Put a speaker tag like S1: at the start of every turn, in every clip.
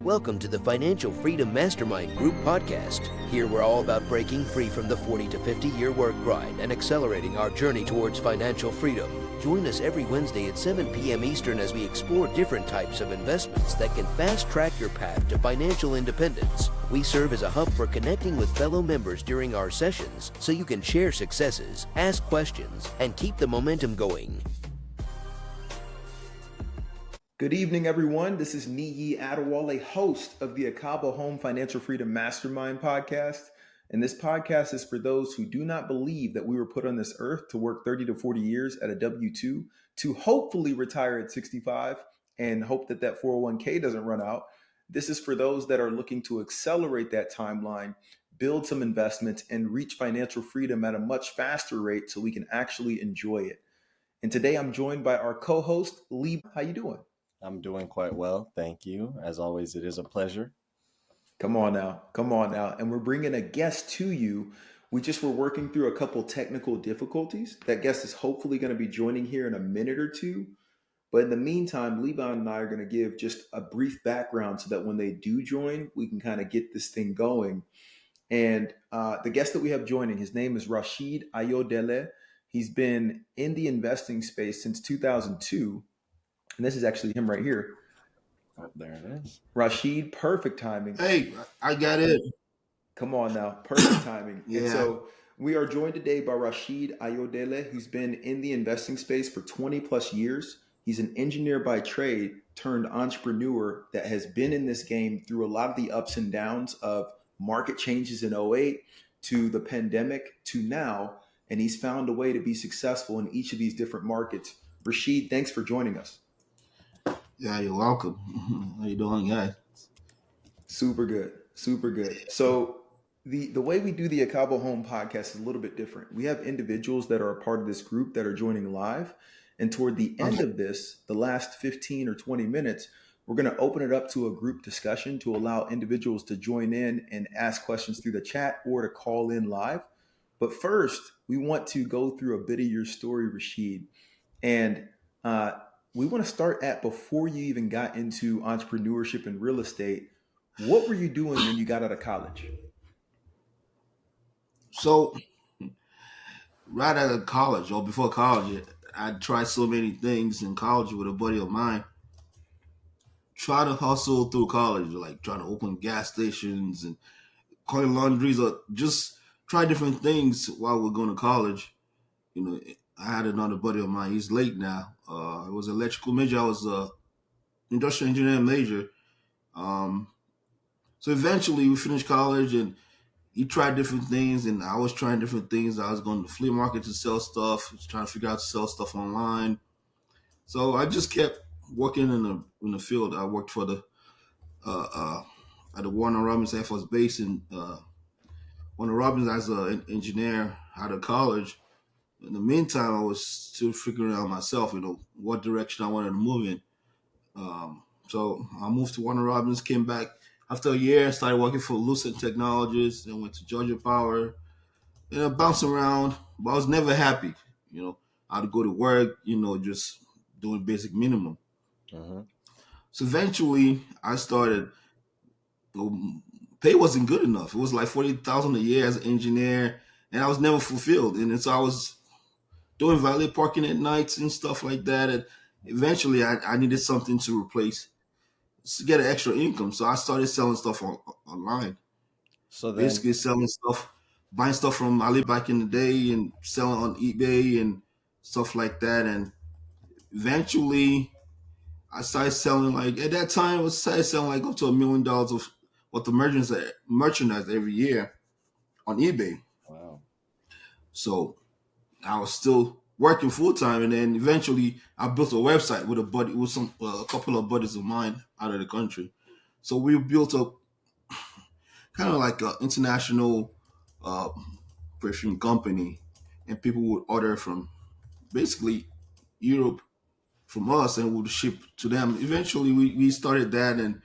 S1: Welcome to the Financial Freedom Mastermind Group podcast. Here we're all about breaking free from the 40 to 50-year work grind and accelerating our journey towards financial freedom. Join us every Wednesday at 7 p.m. Eastern as we explore different types of investments that can fast-track your path to financial independence. We serve as a hub for connecting with fellow members during our sessions so you can share successes, ask questions, and keep the momentum going.
S2: Good evening, everyone. This is Nii Adewale, host of the Acaba Home Financial Freedom Mastermind podcast. And this podcast is for those who do not believe that we were put on this earth to work 30 to 40 years at a W-2 to hopefully retire at 65 and hope that that 401k doesn't run out. This is for those that are looking to accelerate that timeline, build some investments, and reach financial freedom at a much faster rate so we can actually enjoy it. And today I'm joined by our co-host, Lee. How you doing?
S3: I'm doing quite well. Thank you. As always, it is a pleasure.
S2: Come on now. And we're bringing a guest to you. We just were working through a couple technical difficulties. That guest is hopefully going to be joining here in a minute or two. But in the meantime, Levi and I are going to give just a brief background so that when they do join, we can kind of get this thing going. And the guest that we have joining, his name is Rashid Ayodele. He's been in the investing space since 2002. And this is actually him right here.
S3: Oh, there it is.
S2: Rasheed, perfect timing.
S4: Hey, I got it.
S2: Come on now, perfect timing.
S4: Yeah.
S2: And so we are joined today by Rashid Ayodele, who's been in the investing space for 20 plus years. He's an engineer by trade turned entrepreneur that has been in this game through a lot of the ups and downs of market changes in '08 to the pandemic to now. And he's found a way to be successful in each of these different markets. Rasheed, thanks for joining us.
S4: Yeah, you're welcome. How you doing, guys?
S2: Super good. So the way we do the Acaba Home podcast is a little bit different. We have individuals that are a part of this group that are joining live. And toward the end of this, the last 15 or 20 minutes, we're going to open it up to a group discussion to allow individuals to join in and ask questions through the chat or to call in live. But first, we want to go through a bit of your story, Rasheed. And we want to start at before you even got into entrepreneurship and real estate. What were you doing when you got out of college?
S4: So, right out of college or before college, I tried so many things in college with a buddy of mine. Try to hustle through college, like trying to open gas stations and clean laundries, or just try different things while we're going to college. You know, I had another buddy of mine. He's late now. I was an electrical major. I was an industrial engineering major. So eventually we finished college and he tried different things and I was trying different things. I was going to the flea market to sell stuff, trying to figure out how to sell stuff online. So I just kept working in the field. I worked for the at the Warner Robins Air Force Base in Warner Robins as an engineer out of college. In the meantime, I was still figuring out myself, what direction I wanted to move in. So I moved to Warner Robins, came back after a year, started working for Lucent Technologies, then went to Georgia Power. And I bounced around, but I was never happy. I'd go to work, just doing basic minimum.
S3: Uh-huh.
S4: So eventually I started, pay wasn't good enough. It was like $40,000 a year as an engineer, and I was never fulfilled. And so I was doing valet parking at nights and stuff like that. And eventually I needed something to replace, to get an extra income. So I started selling stuff online.
S3: So then,
S4: basically selling stuff, buying stuff from Ali back in the day and selling on eBay and stuff like that. And eventually I started selling, at that time, I started selling up to $1 million of what the merchandise every year on eBay.
S3: wow.
S4: So I was still working full time, and then eventually I built a website with a couple of buddies of mine out of the country. So we built up kind of like an international perfume company, and people would order from basically Europe from us, and would ship to them. Eventually, we started that, and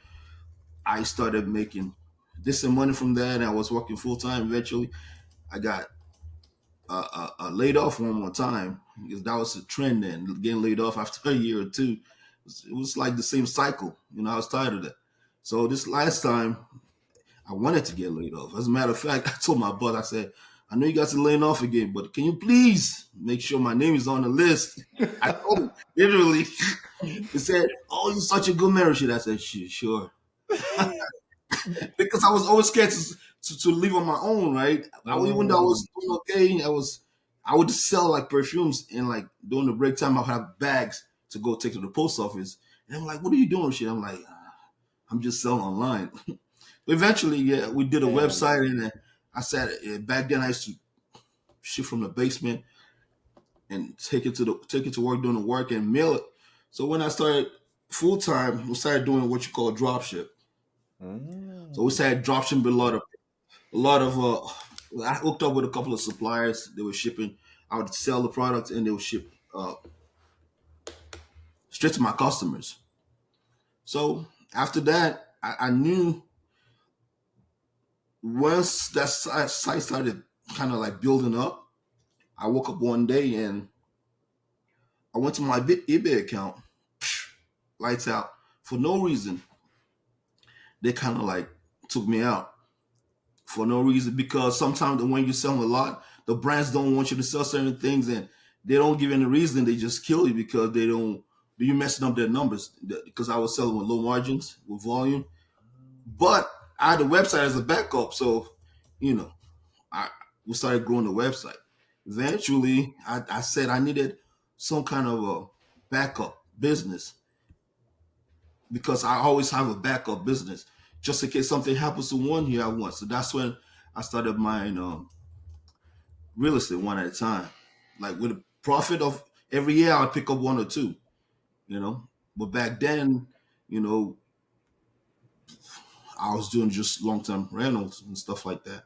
S4: I started making decent money from that. And I was working full time. Eventually, I got laid off one more time, because that was a trend then, getting laid off after a year or two. It was like the same cycle. I was tired of that. So this last time, I wanted to get laid off. As a matter of fact, I told my boss, I said, I know you guys are laying off again, but can you please make sure my name is on the list? I told him, literally. He said, oh, you're such a good man, Rashid. I said, sure. Because I was always scared to live on my own, right? Even though I was doing okay, I would just sell like perfumes, and like during the break time, I would have bags to go take to the post office. And I'm like, what are you doing, Rashid? I'm like, I'm just selling online. Eventually, yeah, we did a website, and I said back then I used to ship from the basement and take it to work, doing the work and mail it. So when I started full time, we started doing what you call drop ship. So we started drop shipping a lot of. I hooked up with a couple of suppliers. They were shipping. I would sell the product, and they would ship straight to my customers. So after that, I knew once that site started kind of like building up, I woke up one day and I went to my eBay account, lights out for no reason. They kind of like took me out for no reason, because sometimes when you sell a lot, the brands don't want you to sell certain things, and they don't give any reason. They just kill you because they don't. You messing up their numbers, because I was selling with low margins, with volume, but I had the website as a backup. So, we started growing the website. Eventually, I said I needed some kind of a backup business, because I always have a backup business just in case something happens to one here at once. So that's when I started buying real estate one at a time. Like with a profit of every year, I'd pick up one or two, But back then, I was doing just long-term rentals and stuff like that.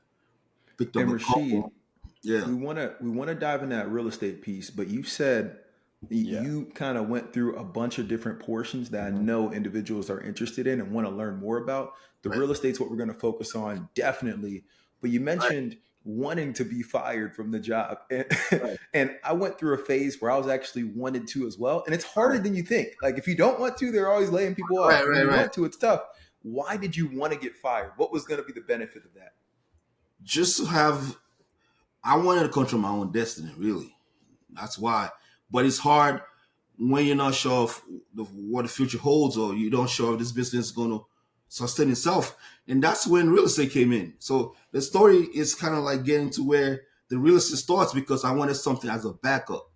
S4: Picked up
S2: And
S4: a
S2: Rasheed,
S4: couple. Yeah.
S2: we want to dive in that real estate piece, but you said you kind of went through a bunch of different portions that I know individuals are interested in and want to learn more about. The real estate's what we're going to focus on, definitely. But you mentioned wanting to be fired from the job. And I went through a phase where I was actually wanted to as well. And it's harder than you think. Like if you don't want to, they're always laying people off. When you want to, it's tough. Why did you want to get fired? What was going to be the benefit of that?
S4: Just to I wanted to control my own destiny, really. That's why. But it's hard when you're not sure of what the future holds, or you don't sure if this business is going to sustain itself. And that's when real estate came in. So the story is kind of like getting to where the real estate starts, because I wanted something as a backup.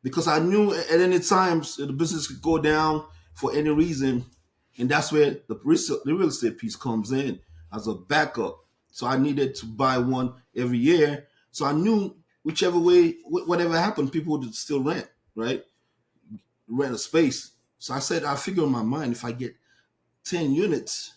S4: Because I knew at any time the business could go down for any reason. And that's where the real estate piece comes in as a backup. So I needed to buy one every year. So I knew whichever way, whatever happened, people would still rent, right? Rent a space. So I figure in my mind, if I get 10 units,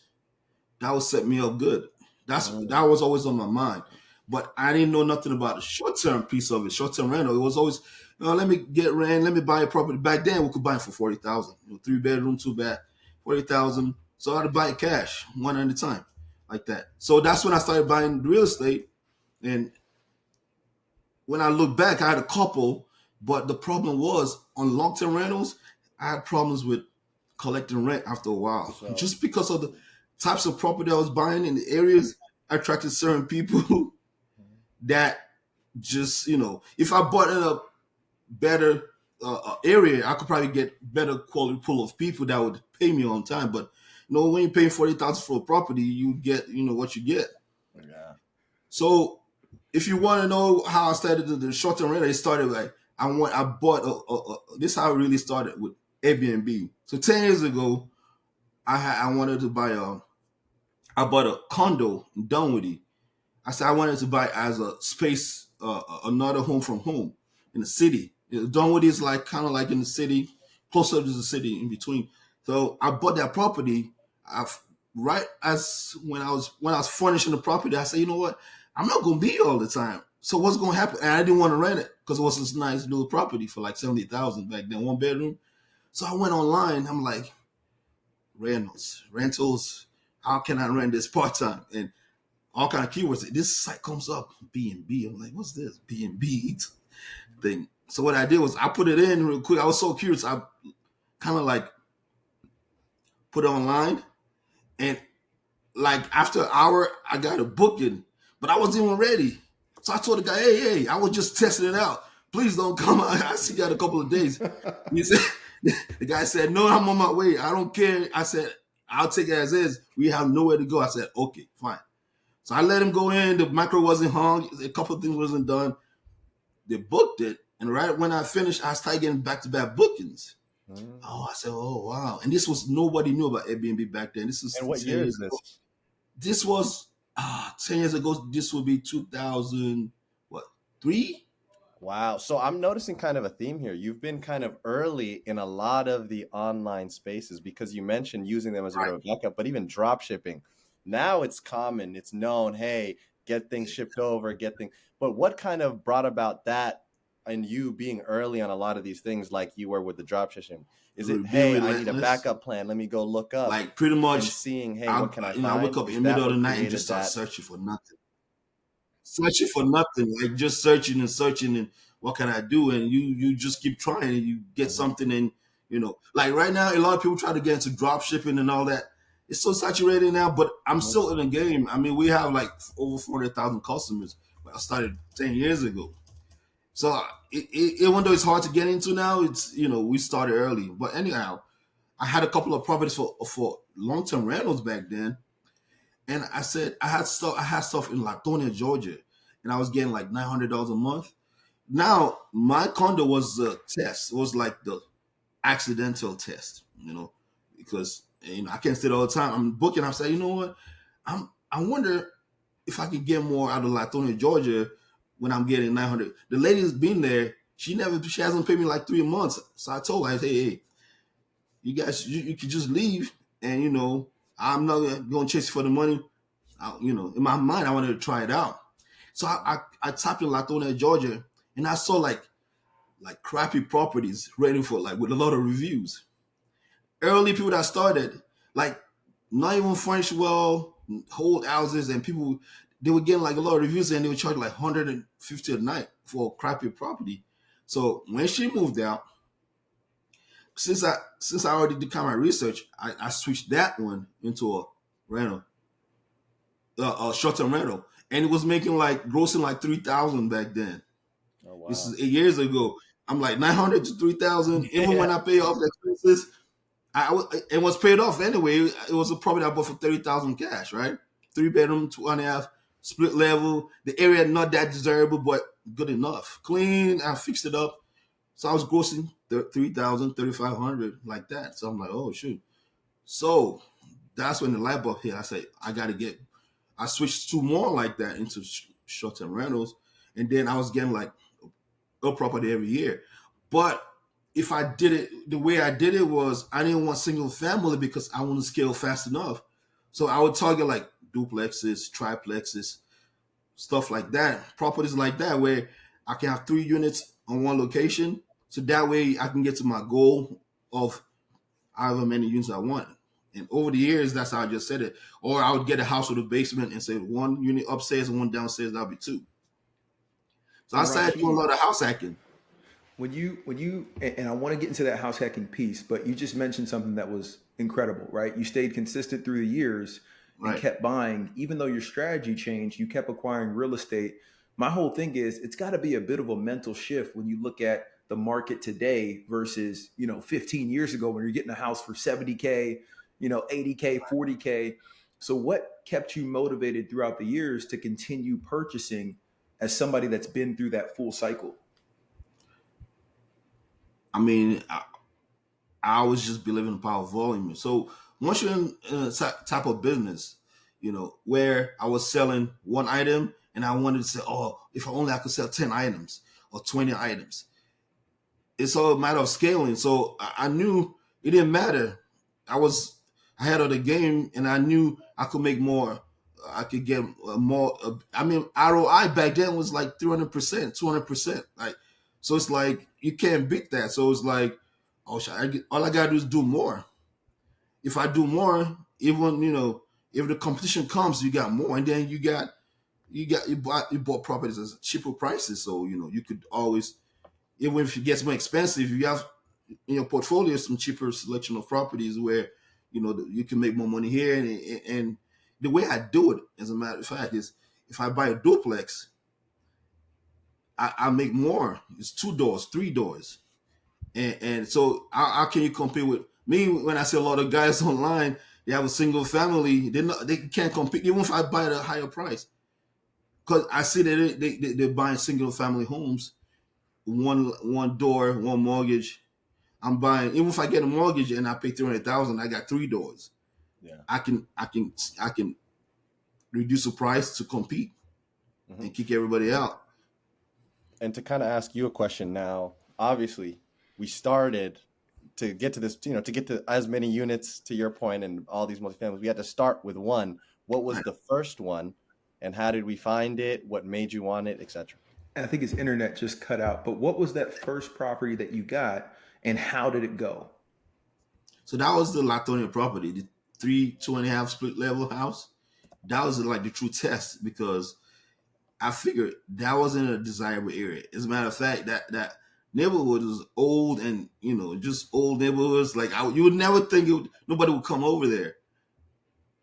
S4: that would set me up good. That was always on my mind. But I didn't know nothing about the short-term piece of it, short-term rental. It was always, let me get rent, let me buy a property. Back then, we could buy it for $40,000. 3-bedroom, 2-bath, $40,000. So I had to buy it cash, one at a time, like that. So that's when I started buying real estate. And when I look back, I had a couple, but the problem was on long-term rentals, I had problems with collecting rent after a while, just because of the types of property I was buying in the areas attracted certain people that just, if I bought in a better area, I could probably get better quality pool of people that would pay me on time. But, when you're paying $40,000 for a property, you get, what you get.
S3: Yeah.
S4: So if you want to know how I started the short-term rental, it started like, I bought this is how it really started with Airbnb. So 10 years ago, I wanted to buy I bought a condo in Dunwoody. I said I wanted to buy as a space, another home from home in the city. Dunwoody is like kind of like in the city, closer to the city in between. So I bought that property. Right as when I was furnishing the property, I said, you know what? I'm not going to be here all the time. So what's going to happen? And I didn't want to rent it because it was this nice little property for like $70,000 back then, 1 bedroom. So I went online. I'm like, rentals. How can I rent this part time? And all kind of keywords. This site comes up, B&B. I'm like, what's this B&B thing? So what I did was I put it in real quick. I was so curious. I kind of like put it online, And like after an hour, I got a booking, but I wasn't even ready. So I told the guy, hey, I was just testing it out. Please don't come out. I see you got a couple of days. He said, the guy said, no, I'm on my way. I don't care. I said, I'll take it as is. We have nowhere to go. I said, okay, fine. So I let him go in. The micro wasn't hung. A couple of things wasn't done. They booked it. And right when I finished, I started getting back-to-back bookings. Oh, I said, oh, wow. And this was, nobody knew about Airbnb back then. This is
S3: And what year is this?
S4: This was 10 years ago. This would be 2003.
S3: Wow. So I'm noticing kind of a theme here. You've been kind of early in a lot of the online spaces because you mentioned using them as a bit of a backup, but even drop shipping. Now it's common. It's known, hey, get things shipped over, But what kind of brought about that and you being early on a lot of these things like you were with the drop shipping? Is it, hey, I need a backup plan. Let me go look up.
S4: Like pretty much
S3: seeing, hey, what can I find?
S4: I wake up in the middle of the night and just start searching for nothing. Like just searching and what can I do? And you just keep trying and you get something. And, like right now, a lot of people try to get into drop shipping and all that. It's so saturated now, but I'm still in the game. I mean, we have like over 400,000 customers. I started 10 years ago. So even though it's hard to get into now, it's, we started early. But anyhow, I had a couple of properties for long-term rentals back then. And I said, I had stuff in Latonia, Georgia, and I was getting like $900 a month. Now, my condo was a test. It was like the accidental test, because, I can't stay all the time. I'm booking. I'm saying, you know what? I wonder if I could get more out of Latonia, Georgia when I'm getting 900. The lady's been there. She hasn't paid me like 3 months. So I told her, hey, you guys, you could just leave. And, I'm not going to chase you for the money. In my mind, I wanted to try it out. So I typed in Latonia, Georgia, and I saw like crappy properties ready for with a lot of reviews. Early people that started, like not even furnished well, whole houses, and people, they were getting like a lot of reviews and they would charge like $150 a night for a crappy property. So when she moved out, since I already did kind of my research, I switched that one into a rental, a short-term rental, and it was making grossing like $3,000 back then.
S3: Oh, wow.
S4: This is 8 years ago. I'm like 900 to 3,000. Even when I pay off the expenses, it was paid off anyway. It was a property I bought for $30,000 cash, right? 3-bedroom, 2.5, split level. The area not that desirable, but good enough. Clean. I fixed it up. So I was grossing 3,000, 3,500 like that. So I'm like, oh shoot. So that's when the light bulb hit. I said, I switched to more like that into short-term rentals. And then I was getting like a property every year. But if I did it, the way I did it was I didn't want single family because I want to scale fast enough. So I would target like duplexes, triplexes, stuff like that, properties like that, where I can have 3 units on one location. So that way I can get to my goal of however many units I want. And over the years, that's how I just said it. Or I would get a house with a basement and say 1 unit upstairs and 1 downstairs, that'll be 2. So I started doing a lot of house hacking.
S2: When you and I want to get into that house hacking piece, but you just mentioned something that was incredible, right? You stayed consistent through the years and kept buying, even though your strategy changed, you kept acquiring real estate. My whole thing is it's got to be a bit of a mental shift when you look at the market today versus, 15 years ago when you're getting a house for $70K, $80K, $40K. So what kept you motivated throughout the years to continue purchasing as somebody that's been through that full cycle?
S4: I mean, I always just believe in the power of volume. So once you're in a type of business, where I was selling 1 item and I wanted to say, oh, if only I could sell 10 items or 20 items. It's all a matter of scaling. So I knew it didn't matter. I was ahead of the game and I knew I could make more. I could get more. ROI back then was like 300%, 200%. So it's like, you can't beat that. So it's like, all I got to do is do more. If I do more, even, if the competition comes, you got more. And then you bought properties at cheaper prices. So, you could always, even if it gets more expensive, you have in your portfolio some cheaper selection of properties where you can make more money here. And the way I do it, as a matter of fact, is if I buy a duplex, I make more. It's 2 doors, 3 doors. And so how can you compete with me? When I see a lot of guys online, they have a single family, they can't compete even if I buy at a higher price. Because I see that they're buying single family homes, one door, one mortgage. I'm buying, even if I get a mortgage and I pay $300,000, I got 3 doors.
S3: Yeah.
S4: I can reduce the price to compete and kick everybody out.
S3: And to kind of ask you a question now, obviously we started to get to this, to get to as many units, to your point, and all these multifamilies, we had to start with one. What was the first one, and how did we find it? What made you want it, etc.?
S2: And I think his internet just cut out. But what was that first property that you got, and how did it go?
S4: So that was the Latonia property, the 2.5 split level house. That was like the true test, because I figured that wasn't a desirable area. As a matter of fact, that neighborhood was old, and just old neighborhoods. Like you would never think nobody would come over there.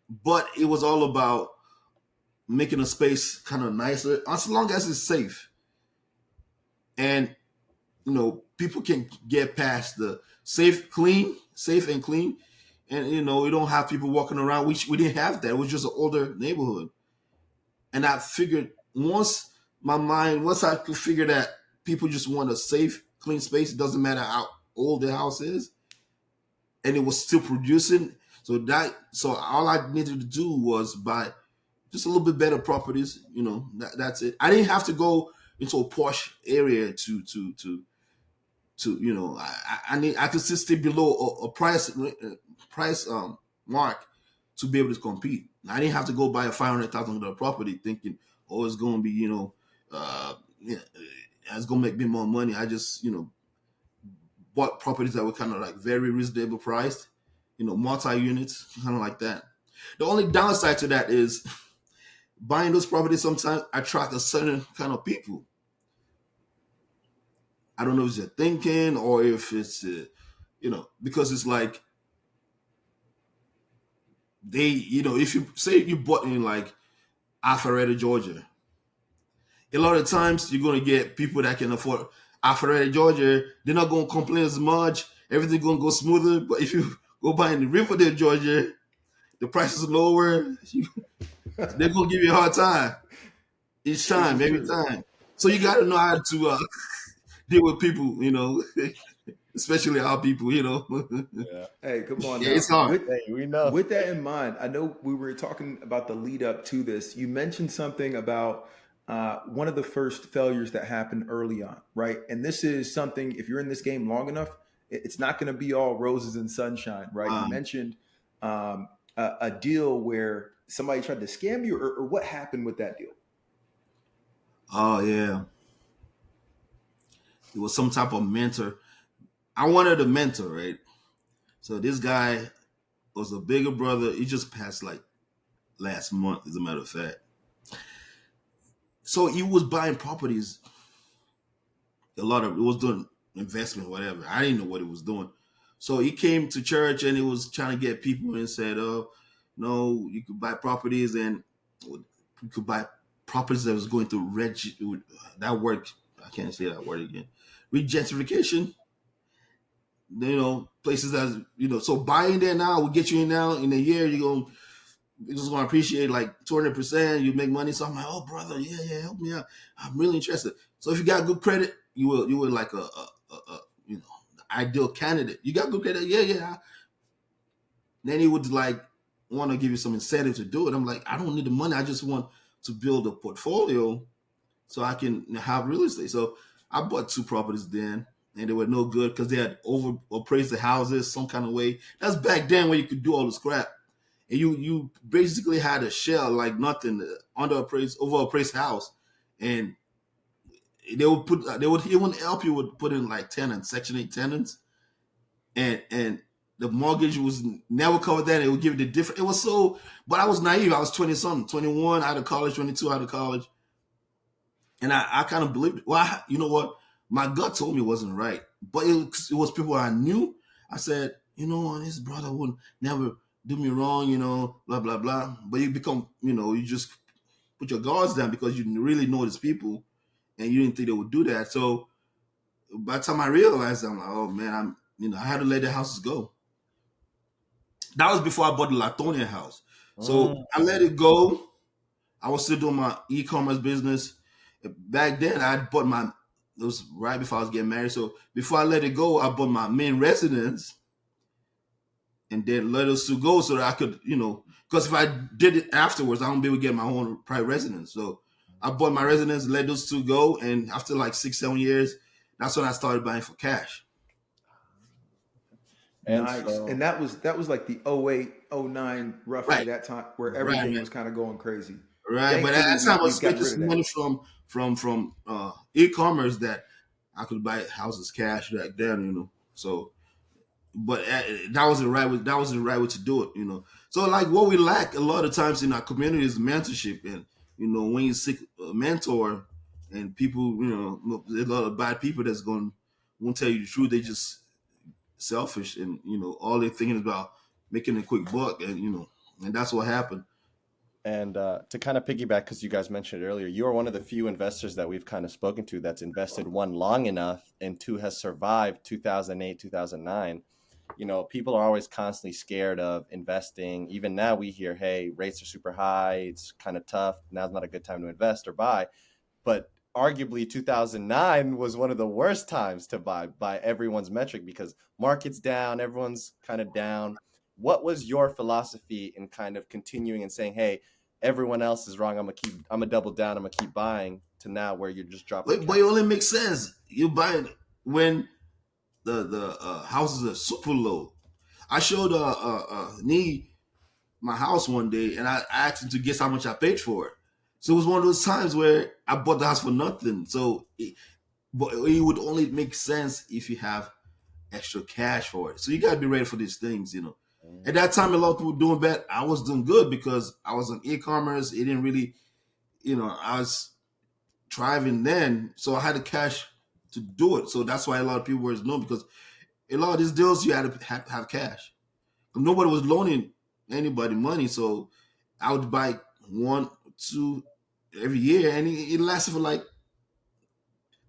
S4: But it was all about making a space kind of nicer, as long as it's safe. And people can get past the safe and clean, and we don't have people walking around. We didn't have that. It was just an older neighborhood, and I figured once I could figure that people just want a safe, clean space. It doesn't matter how old the house is, and it was still producing. So all I needed to do was buy just a little bit better properties. That's it. I didn't have to go into a posh area to I could just stay below a price mark to be able to compete. I didn't have to go buy a $500,000 property thinking, it's going to be it's going to make me more money. I just bought properties that were kind of like very reasonable priced, multi-units, kind of like that. The only downside to that is buying those properties sometimes attract a certain kind of people. I don't know if it's their thinking or if it's, because it's like if you say you bought in like Alpharetta, Georgia, a lot of times you're going to get people that can afford Alpharetta, Georgia. They're not going to complain as much. Everything's going to go smoother. But if you go buy in Riverdale, Georgia, the price is lower. They're going to give you a hard time each time, every time. So you got to know how to deal with people, especially our people,
S3: Yeah.
S2: Hey, come on.
S4: Yeah,
S2: Now.
S4: it's hard.
S3: We know.
S2: With that in mind, I know we were talking about the lead up to this. You mentioned something about one of the first failures that happened early on, right? And this is something, if you're in this game long enough, it's not going to be all roses and sunshine, right? You mentioned a deal where somebody tried to scam you, or what happened with that deal?
S4: Oh, yeah. It was some type of mentor. I wanted a mentor, right? So this guy was a bigger brother. He just passed like last month, as a matter of fact. So he was buying properties. It was doing investment, whatever. I didn't know what he was doing. So he came to church and he was trying to get people and said, no, you could buy properties, and you could buy properties that was going through that word. I can't say that word again. Regentrification. Places that, so buying there now will get you in now. In a year, you're just going to appreciate like 200%. You make money. So I'm like, oh, brother, yeah, help me out. I'm really interested. So if you got good credit, you will like a ideal candidate. You got good credit, yeah. Then he would like want to give you some incentive to do it. I'm like, I don't need the money. I just want to build a portfolio so I can have real estate. So I bought 2 properties then, and they were no good because they had overappraised the houses some kind of way. That's back then when you could do all this crap. And you basically had a shell like nothing, overappraised house. And they would even help you with putting like tenants, Section 8 tenants. And the mortgage was never covered that. It would give you the different. It was so, but I was naive. I was 20 something, 21 out of college, 22 out of college. And I kind of believed it. You know what? My gut told me it wasn't right, but it was people I knew. I said, and his brother would never do me wrong, blah, blah, blah. But you become, you just put your guards down because you really know these people and you didn't think they would do that. So by the time I realized, I'm like, oh man, I had to let the houses go. That was before I bought the Latonia house. So I let it go. I was still doing my e-commerce business. Back then, it was right before I was getting married. So before I let it go, I bought my main residence and then let us to go so that I could, because if I did it afterwards, I won't be able to get my own private residence. So I bought my residence, let those two go. And after like 6-7 years, that's when I started buying for cash.
S2: And nice. And that was like the 08, 09, roughly that time where everything was kind of going crazy.
S4: Right. But at that time I was spending some money from e-commerce that I could buy houses cash back then, So but that was the right way to do it, So like what we lack a lot of times in our community is mentorship. And when you seek a mentor and people, there's a lot of bad people that's won't tell you the truth. They just selfish and all they're thinking about making a quick buck, and and that's what happened.
S3: And to kind of piggyback, because you guys mentioned earlier, you are one of the few investors that we've kind of spoken to that's invested, one, long enough, and two, has survived 2008, 2009. People are always constantly scared of investing. Even now we hear, hey, rates are super high. It's kind of tough. Now's not a good time to invest or buy. But arguably 2009 was one of the worst times to buy by everyone's metric because market's down, everyone's kind of down. What was your philosophy in kind of continuing and saying, hey, everyone else is wrong, I'm gonna double down, I'm gonna keep buying, to now where you're just dropping?
S4: But it only makes sense. You buy it when the houses are super low. I showed Nii my house one day, and I asked him to guess how much I paid for it. So it was one of those times where I bought the house for nothing. But it would only make sense if you have extra cash for it. So you got to be ready for these things, At that time, a lot of people were doing bad. I was doing good because I was on e-commerce. It didn't really, I was thriving then. So I had the cash to do it. So that's why a lot of people were known, because a lot of these deals, you had to have cash. Nobody was loaning anybody money. So I would buy 1, 2 every year. And it lasted for like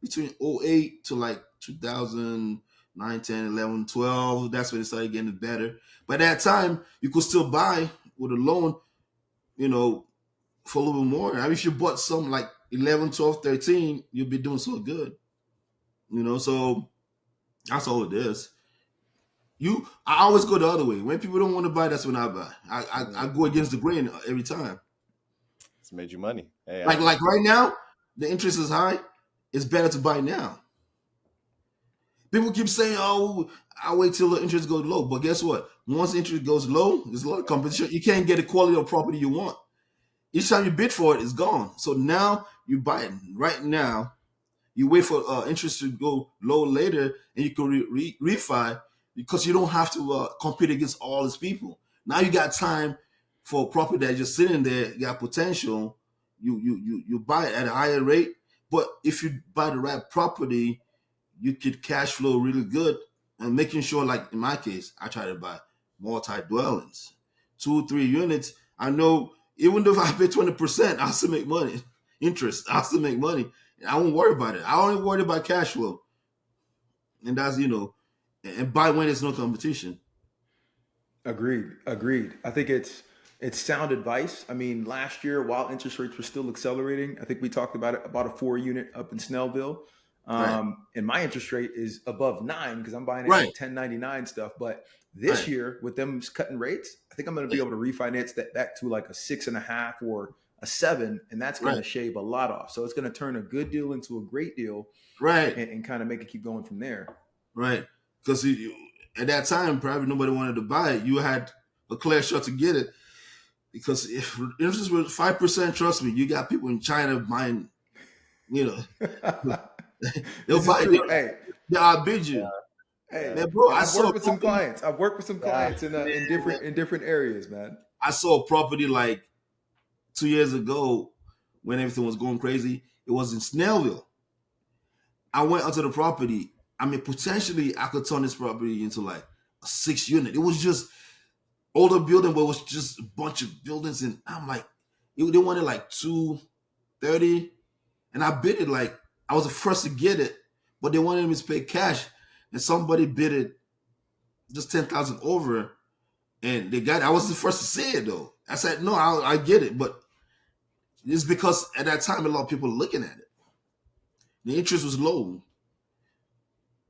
S4: between 08 to like 2009, 10, 11, 12. That's when it started getting better. But at that time, you could still buy with a loan, for a little bit more. I mean, if you bought something like 11, 12, 13, you'll be doing so good. So that's all it is. I always go the other way. When people don't want to buy, that's when I buy. I go against the grain every time.
S3: It's made you money. Hey,
S4: like right now, the interest is high. It's better to buy now. People keep saying, "Oh, I'll wait till the interest goes low." But guess what? Once the interest goes low, there's a lot of competition. You can't get the quality of property you want. Each time you bid for it, it's gone. So now you buy it right now. You wait for interest to go low later, and you can refi, because you don't have to compete against all these people. Now you got time for a property that's just sitting there. You got potential. You buy it at a higher rate. But if you buy the right property, you could cash flow really good, and making sure, like in my case, I try to buy multi-dwellings, 2-3 units. I know even if I pay 20%, I still make money. Interest, I still make money. I won't worry about it. I only worry about cash flow. And that's, and buy when there's no competition.
S2: Agreed. I think it's sound advice. I mean, last year, while interest rates were still accelerating, I think we talked about it, about a 4-unit up in Snellville.
S4: Right.
S2: And my interest rate is above 9 because I'm buying it at 1099 stuff. But this year, with them cutting rates, I think I'm going to be able to refinance that back to like a 6.5 or a 7, and that's going to shave a lot off. So it's going to turn a good deal into a great deal, and kind of make it keep going from there.
S4: Right, because at that time, probably nobody wanted to buy it. You had a clear shot to get it, because if interest was 5%, trust me, you got people in China buying. They'll buy it. Hey, they'll outbid you.
S2: Hey, man, bro, I've worked with some clients. I've worked with some clients in different areas, man. I
S4: saw a property like 2 years ago when everything was going crazy. It was in Snellville. I went onto the property. I mean, potentially I could turn this property into like a 6-unit. It was just older building, but it was just a bunch of buildings. And I'm like, they wanted like 230, and I bid it like I was the first to get it, but they wanted me to pay cash, and somebody bid it just 10,000 over, and they got it. I was the first to say it though. I said, no, I get it, but it's because at that time a lot of people were looking at it. The interest was low,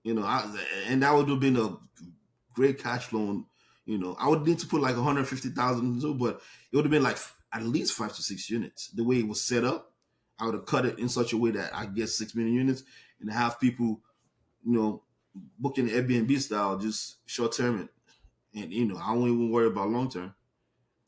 S4: and that would have been a great cash loan. I would need to put like 150,000 too, but it would have been like at least 5 to 6 units. The way it was set up, I would have cut it in such a way that I get 6 million units and have people, booking Airbnb style, just short term, and I won't even worry about long term.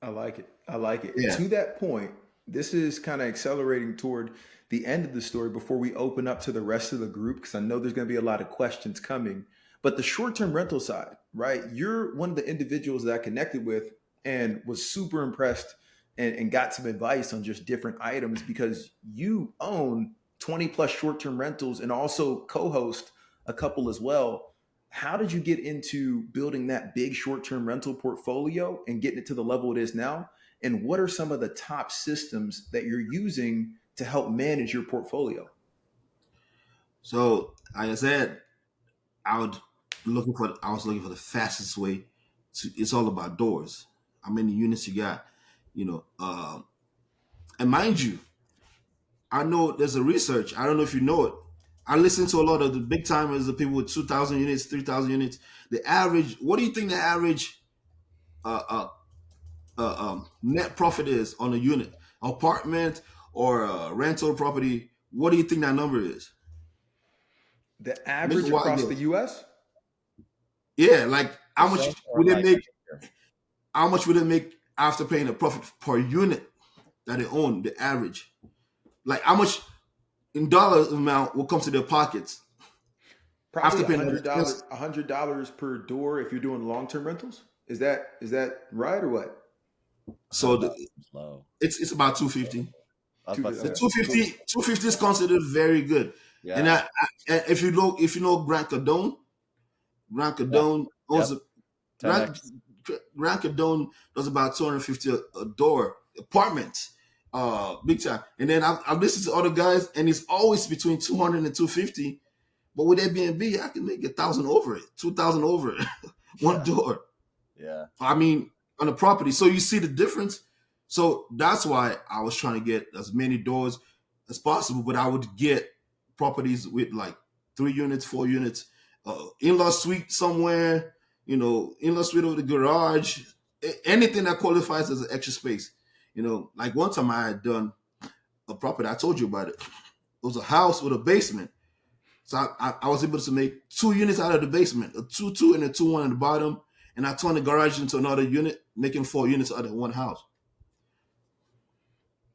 S2: I like it. I like it.
S4: Yeah.
S2: To that point, this is kind of accelerating toward the end of the story before we open up to the rest of the group, because I know there's going to be a lot of questions coming. But the short-term rental side, right? You're one of the individuals that I connected with and was super impressed and got some advice on just different items, because you own 20 plus short-term rentals and also co-host a couple as well. How did you get into building that big short-term rental portfolio and getting it to the level it is now? And what are some of the top systems that you're using to help manage your portfolio?
S4: So, like I said, I was looking for the fastest way to. It's all about doors. How many units you got, and mind you, I know there's a research. I don't know if you know it. I listen to a lot of the big timers, the people with 2,000 units, 3,000 units. The average. What do you think the average net profit is on a unit, apartment or a rental property? What do you think that number is?
S2: The average across the U.S.?
S4: Yeah, like how much would it make? How much would it make after paying a profit per unit that they own? The average, like how much in dollars amount will come to their pockets?
S2: Probably $100 per door if you're doing long-term rentals. Is that right or what?
S4: So it's about 250. The 250 is considered very good. Yeah. And if you know Grant Cardone owns Grant Cardone does about 250 a door apartment, big time. And then I've listened to other guys, and it's always between 200 and 250. But with Airbnb, I can make 1,000 over it, 2,000 over it, one door.
S3: Yeah.
S4: I mean, on a property. So you see the difference. So that's why I was trying to get as many doors as possible, but I would get properties with like 3 units, 4 units, in-law suite somewhere, in-law suite over the garage, anything that qualifies as an extra space. Like one time I had done a property, I told you about it. It was a house with a basement. So I was able to make 2 units out of the basement, a 2-2 and a 2-1 at the bottom. And I turned the garage into another unit, making 4 units out of one house.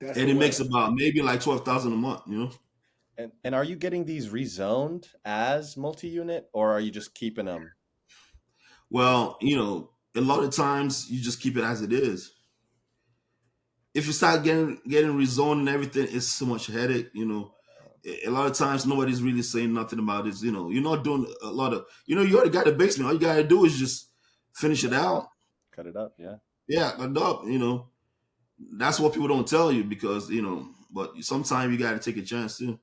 S4: And it makes about maybe like 12,000 a month,
S3: And are you getting these rezoned as multi-unit, or are you just keeping them?
S4: Well, a lot of times you just keep it as it is. If you start getting rezoned and everything, it's so much headache, A lot of times nobody's really saying nothing about this, You're not doing a lot of, you already got a basement. All you got to do is just finish it out.
S3: Cut it up, yeah.
S4: Yeah, cut it up, That's what people don't tell you because, but sometimes you got to take a chance too.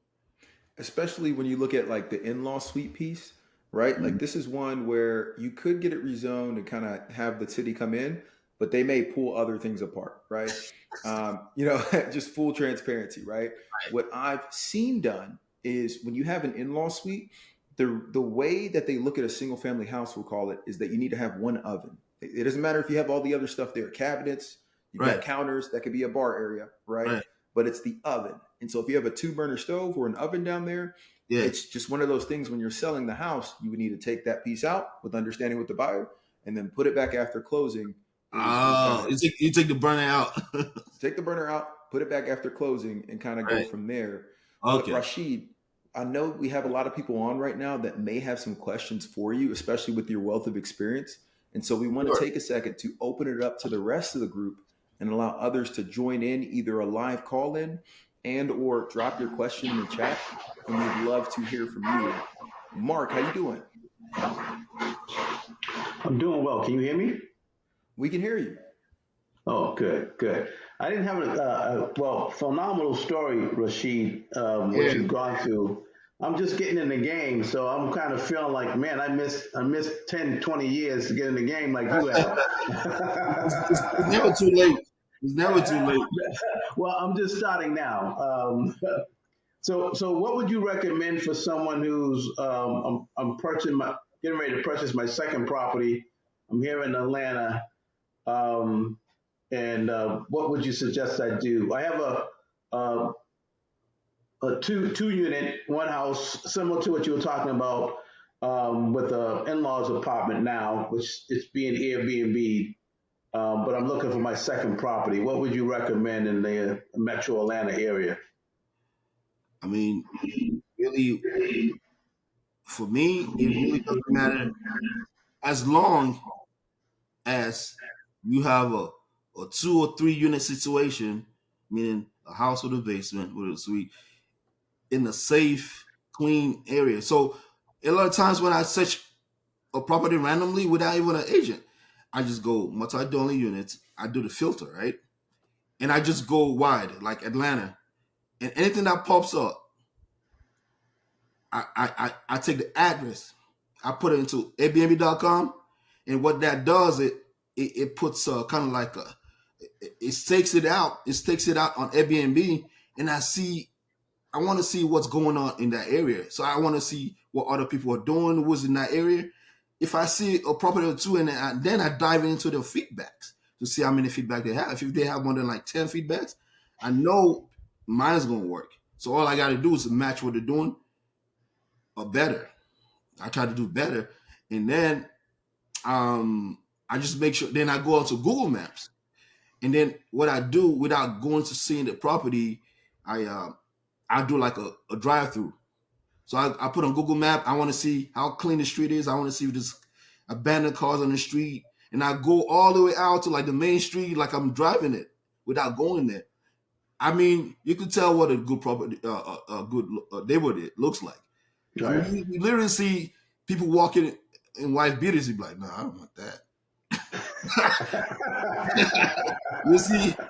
S2: Especially when you look at like the in-law suite piece, right? Mm-hmm. Like this is one where you could get it rezoned and kind of have the city come in, but they may pull other things apart, right? Just full transparency, right? What I've seen done is when you have an in-law suite, the way that they look at a single family house, we'll call it, is that you need to have one oven. It doesn't matter if you have all the other stuff there, cabinets, you've got counters, that could be a bar area, right? But it's the oven. And so if you have a 2-burner stove or an oven down there, it's just one of those things when you're selling the house, you would need to take that piece out with understanding with the buyer and then put it back after closing.
S4: You take the burner out.
S2: Take the burner out, put it back after closing, and kind of go from there.
S4: Okay.
S2: But Rasheed, I know we have a lot of people on right now that may have some questions for you, especially with your wealth of experience. And so we want to take a second to open it up to the rest of the group and allow others to join in, either a live call in and or drop your question in the chat. And we'd love to hear from you. Mark, how you doing?
S5: I'm doing well. Can you hear me?
S2: We can hear you.
S5: Oh, good, good. I didn't have phenomenal story, Rasheed, what
S4: Yeah.
S5: you've gone through. I'm just getting in the game, so I'm kind of feeling like, man, I missed 10, 20 years to get in the game like you have.
S4: It's never too late. It's never too late.
S5: Well, I'm just starting now. So what would you recommend for someone who's getting ready to purchase my second property? I'm here in Atlanta. Um, And what would you suggest I do? I have a two unit, one house, similar to what you were talking about, with a in-laws apartment now, which is being Airbnb. But I'm looking for my second property. What would you recommend in the Metro Atlanta area?
S4: I mean, really, for me, it really doesn't matter as long as you have a 2 or 3 unit situation, meaning a house with a basement with a suite in a safe, clean area. So a lot of times when I search a property randomly without even an agent, I just go multi-dwelling units. I do the filter, right? And I just go wide, like Atlanta. And anything that pops up, I take the address, I put it into Airbnb.com, and what that does, it puts kind of like it stakes it out. It stakes it out on Airbnb, and I want to see what's going on in that area. So I want to see what other people are doing, who's in that area. If I see a property or two, and then I dive into their feedbacks to see how many feedback they have. If they have more than like 10 feedbacks, I know mine's going to work. So all I got to do is match what they're doing or better. I try to do better. And then I just make sure, then I go onto Google Maps. And then what I do without going to seeing the property, I do like a drive-through. So I put on Google Map. I want to see how clean the street is. I want to see if there's abandoned cars on the street. And I go all the way out to like the main street, like I'm driving it without going there. I mean, you can tell what a good property, a good neighborhood it looks like.
S5: Right.
S4: You literally see people walking in white beaters. You be like, no, I don't want that.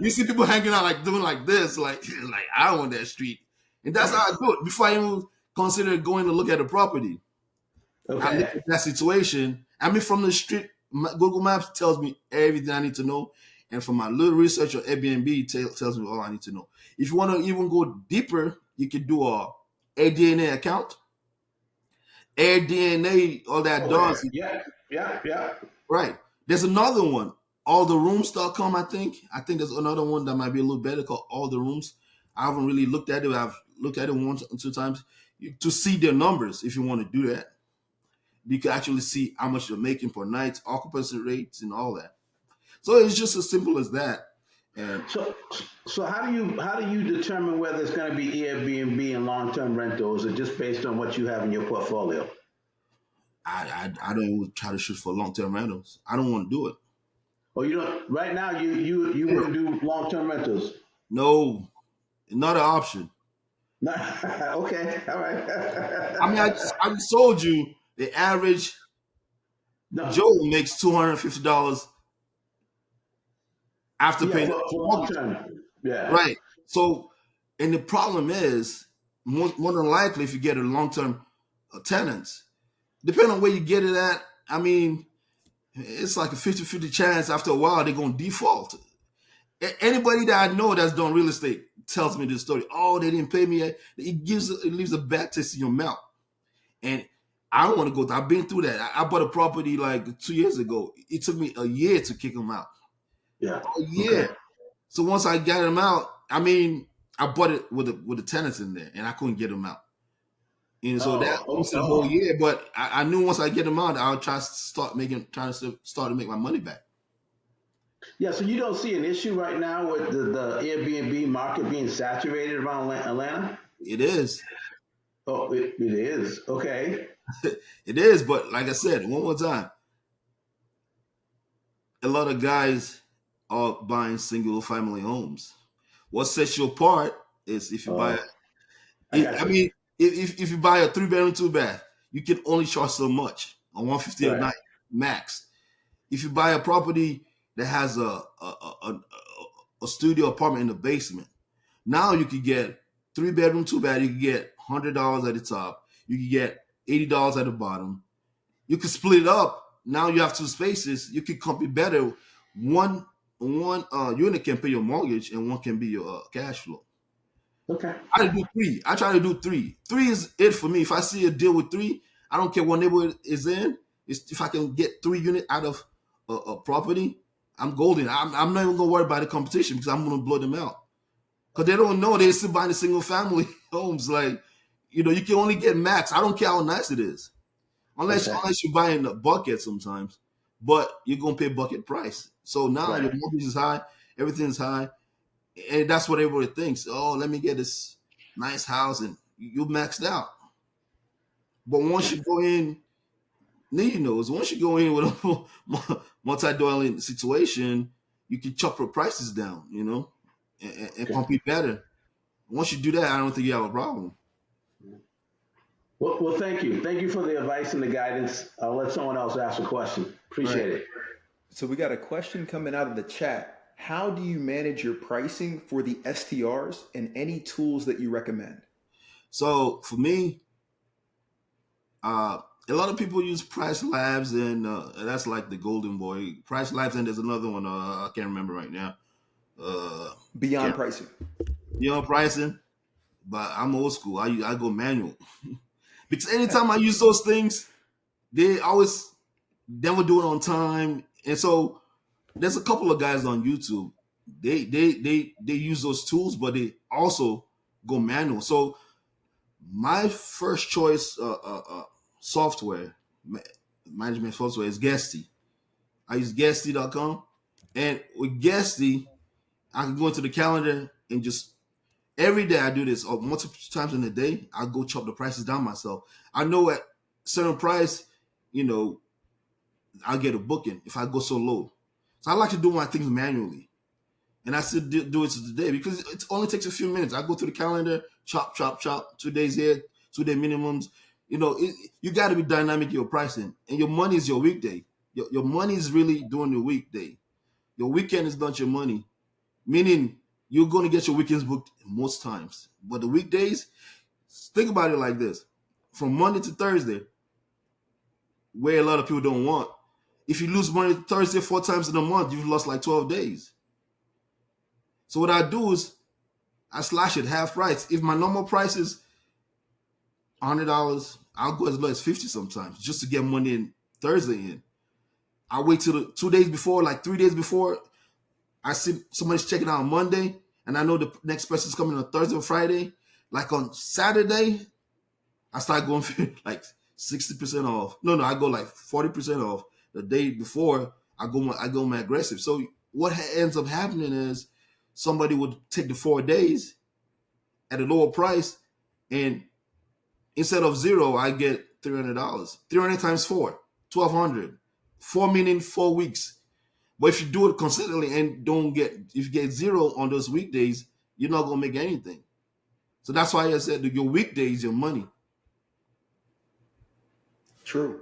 S4: you see people hanging out like doing like this, like I don't want that street. And that's how I do it before I even consider going to look at the property. I look
S5: Okay.
S4: at that situation. I mean, from the street, Google Maps tells me everything I need to know, and from my little research on Airbnb, it tells me all I need to know. If you want to even go deeper, you can do a AirDNA account. AirDNA, all that does.
S5: Yeah.
S4: Right. There's another one, alltherooms.com, I think. I think there's another one that might be a little better called All the Rooms. I haven't really looked at it. I've looked at it once or two times to see their numbers. If you want to do that, you can actually see how much you're making per night, occupancy rates, and all that. So it's just as simple as that. And
S5: So how do you determine whether it's going to be Airbnb and long-term rental? Is it just based on what you have in your portfolio?
S4: I don't even try to shoot for long-term rentals. I don't want to do it.
S5: Or you don't right now you wouldn't do long-term rentals?
S4: No, not an option.
S5: Okay, all right.
S4: I mean, I just told you the average
S5: No,
S4: Joe makes $250 after
S5: yeah,
S4: paying
S5: for long-term. Yeah.
S4: right. So, and the problem is more than likely if you get a long-term tenants, depending on where you get it at, I mean, it's like a 50-50 chance after a while they're going to default. Anybody that I know that's done real estate tells me this story. Oh, they didn't pay me yet. It leaves a bad taste in your mouth. And I don't want to go through. I've been through that. I bought a property like 2 years ago. It took me a year to kick them out.
S5: Yeah.
S4: A year.
S5: Okay.
S4: So once I got them out, I mean, I bought it with the tenants in there, and I couldn't get them out. And so that was the whole year. But I knew once I get them out, I'll try to start to make my money back.
S5: Yeah, so you don't see an issue right now with the Airbnb market being saturated around Atlanta?
S4: It is.
S5: Oh, it is. Okay.
S4: It is. But like I said, one more time, a lot of guys are buying single family homes. What sets you apart is if you buy I mean, if you buy a 3-bedroom, 2-bath, you can only charge so much on $150 a night max. if you buy a property that has a studio apartment in the basement, now you could get 3-bedroom, 2-bath. You could get $100 at the top. You could get $80 at the bottom. You could split it up. Now you have 2 spaces. You could compete better. One unit can pay your mortgage, and one can be your cash flow.
S5: Okay.
S4: I try to do 3. 3 is it for me. If I see a deal with 3, I don't care what neighborhood is in. If I can get 3 units out of a property, I'm golden. I'm not even gonna worry about the competition because I'm gonna blow them out. Because they don't know, they're still buying the single family homes. Like, you can only get max. I don't care how nice it is, unless you're buying a bucket sometimes. But you're gonna pay bucket price. So now your mortgage is high, everything's high. And that's what everybody thinks. Oh, let me get this nice house, and you're maxed out. But once you go in, Nii knows, once you go in with a multi-dwelling situation, you can chop your prices down, and compete better. Once you do that, I don't think you have a problem.
S5: Well, thank you. Thank you for the advice and the guidance. I'll let someone else ask a question. Appreciate it.
S2: So we got a question coming out of the chat. How do you manage your pricing for the STRs, and any tools that you recommend?
S4: So for me, a lot of people use Price Labs, and that's like the golden boy. Price Labs, and there's another one I can't remember right now.
S2: Beyond pricing.
S4: Beyond pricing, but I'm old school. I go manual because anytime I use those things, they always never do it on time, and so there's a couple of guys on YouTube. They use those tools, but they also go manual. So my first choice software, management software, is Guesty. I use Guesty.com, and with Guesty, I can go into the calendar and just every day I do this, or multiple times in a day. I go chop the prices down myself. I know at certain price, I'll get a booking if I go so low. So I like to do my things manually, and I still do it today because it only takes a few minutes. I go to the calendar, chop, 2 days here, 2-day minimums. You got to be dynamic in your pricing, and your money is your weekday. Your money is really during the weekday. Your weekend is not your money, meaning you're going to get your weekends booked most times. But the weekdays, think about it like this. From Monday to Thursday, where a lot of people don't want, if you lose Monday to Thursday 4 times in a month, you've lost like 12 days. So what I do is I slash it half price. If my normal price is $100, I'll go as low as $50 sometimes just to get Monday and Thursday in. I wait till the 2 days before, like 3 days before, I see somebody's checking out on Monday, and I know the next person's coming on Thursday or Friday. Like on Saturday, I start going for like 60% off. No, I go like 40% off. The day before, I go more aggressive. So what ends up happening is somebody would take the 4 days at a lower price, and instead of $0, I get $300. 300 times 4, $1,200. 4 meaning 4 weeks. But if you do it consistently and if you get $0 on those weekdays, you're not gonna make anything. So that's why I said that your weekday is your money.
S2: True.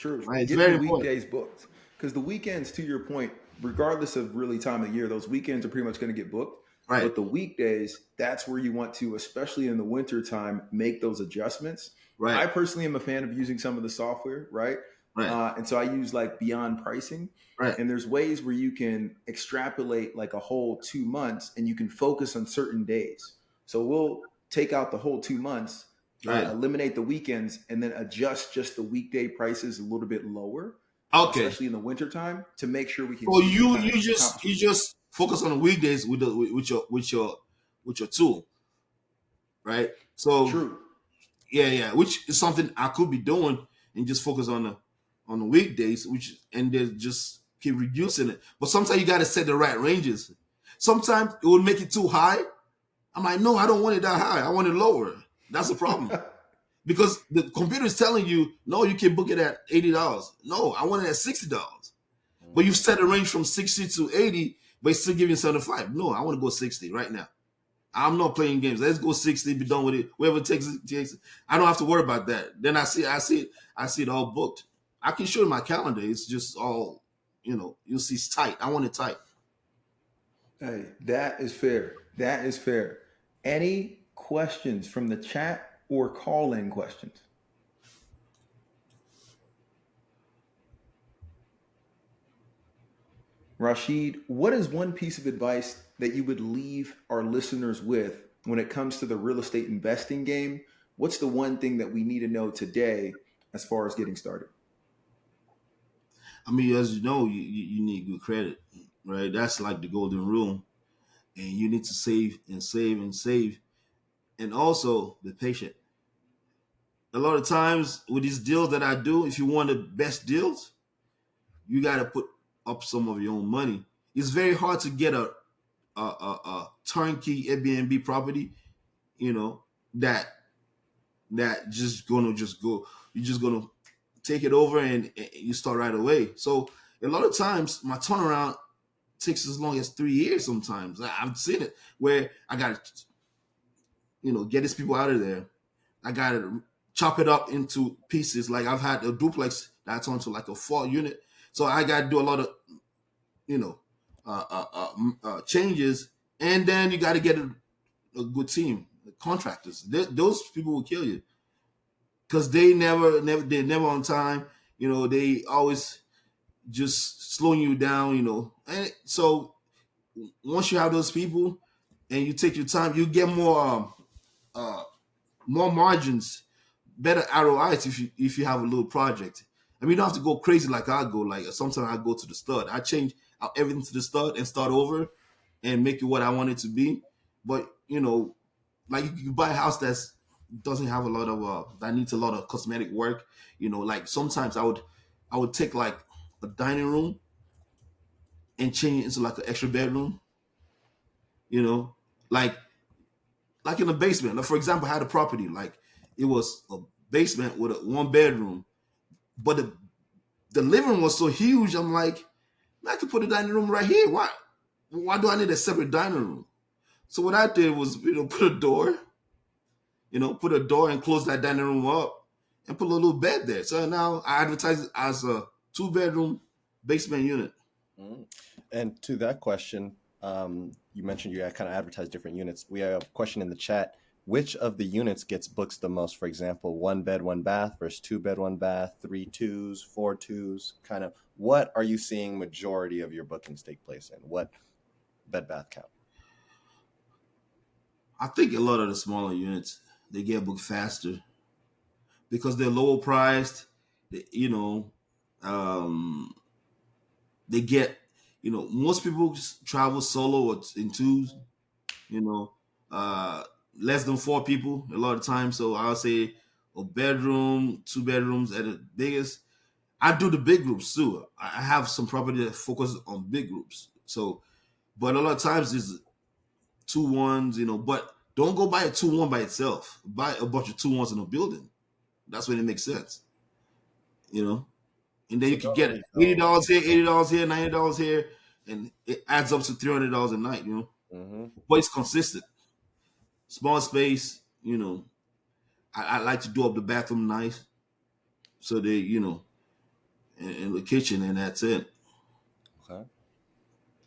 S4: Right, it's
S2: Get
S4: very
S2: the
S4: important.
S2: weekdays booked, because the weekends, to your point, regardless of really time of year, those weekends are pretty much going to get booked.
S4: Right.
S2: But the weekdays, that's where you want to, especially in the winter time, make those adjustments.
S4: Right.
S2: I personally am a fan of using some of the software, right? And so I use like Beyond Pricing.
S4: Right.
S2: And there's ways where you can extrapolate like a whole 2 months, and you can focus on certain days. So we'll take out the whole 2 months, eliminate the weekends, and then adjust just the weekday prices a little bit lower.
S4: Okay.
S2: Especially in the wintertime, to make sure we can.
S4: So you just focus on the weekdays with your tool, right? So
S2: True.
S4: Yeah, which is something I could be doing, and just focus on the weekdays, and then just keep reducing it. But sometimes you got to set the right ranges. Sometimes it will make it too high. I'm like, no, I don't want it that high. I want it lower. That's the problem. Because the computer is telling you, no, you can book it at $80. No, I want it at $60. But you've set a range from 60 to 80, but it's still giving 75. No, I want to go 60 right now. I'm not playing games. Let's go 60, be done with it. Whoever takes it. I don't have to worry about that. Then I see it all booked. I can show you my calendar. It's just all, you'll see it's tight. I want it tight.
S2: Hey, that is fair. That is fair. Any questions from the chat or call-in questions? Rasheed, what is one piece of advice that you would leave our listeners with when it comes to the real estate investing game? What's the one thing that we need to know today as far as getting started?
S4: I mean, as you know, you need good credit, right? That's like the golden rule. And you need to save and save and save. And also be patient. A lot of times with these deals that I do, if you want the best deals, you got to put up some of your own money. It's very hard to get a turnkey Airbnb property, that just gonna just go. You're just gonna take it over and you start right away. So a lot of times my turnaround takes as long as 3 years. Sometimes I've seen it where I got to, get these people out of there. I got to chop it up into pieces. Like I've had a duplex that I turned to like a 4 unit. So I got to do a lot of, changes. And then you got to get a good team, contractors. Those people will kill you because they're never on time. They always just slowing you down. And so once you have those people and you take your time, you get more margins, better ROIs if you have a little project. I mean, you don't have to go crazy like I go. Like sometimes I go to the stud. I change out everything to the stud and start over and make it what I want it to be. But like you buy a house that doesn't have a lot of that needs a lot of cosmetic work. Like sometimes I would take like a dining room and change it into like an extra bedroom. Like in a basement. Like for example, I had a property like it was a basement with a 1 bedroom, but the living room was so huge. I'm like, I could put a dining room right here. Why do I need a separate dining room? So what I did was, put a door and close that dining room up and put a little bed there. So now I advertise it as a 2-bedroom basement unit.
S3: And to that question, you mentioned you kind of advertise different units. We have a question in the chat. Which of the units gets booked the most? For example, 1 bed, 1 bath versus 2 bed, 1 bath, 3 twos, 4 twos. Kind of what are you seeing majority of your bookings take place in? What bed bath count?
S4: I think a lot of the smaller units, they get booked faster because they're lower priced. They get, most people just travel solo or in twos, less than 4 people a lot of times. So I'll say a bedroom, 2 bedrooms at the biggest. I do the big groups too. I have some property that focuses on big groups. So, but a lot of times it's 2-1s, but don't go buy a 2-1 by itself. Buy a bunch of 2-1s in a building. That's when it makes sense, And then you can get $80 here, $80 here, $90 here, and it adds up to $300 a night,
S3: Mm-hmm.
S4: But it's consistent. Small space, I like to do up the bathroom nice. So they, in the kitchen, and that's it.
S3: Okay.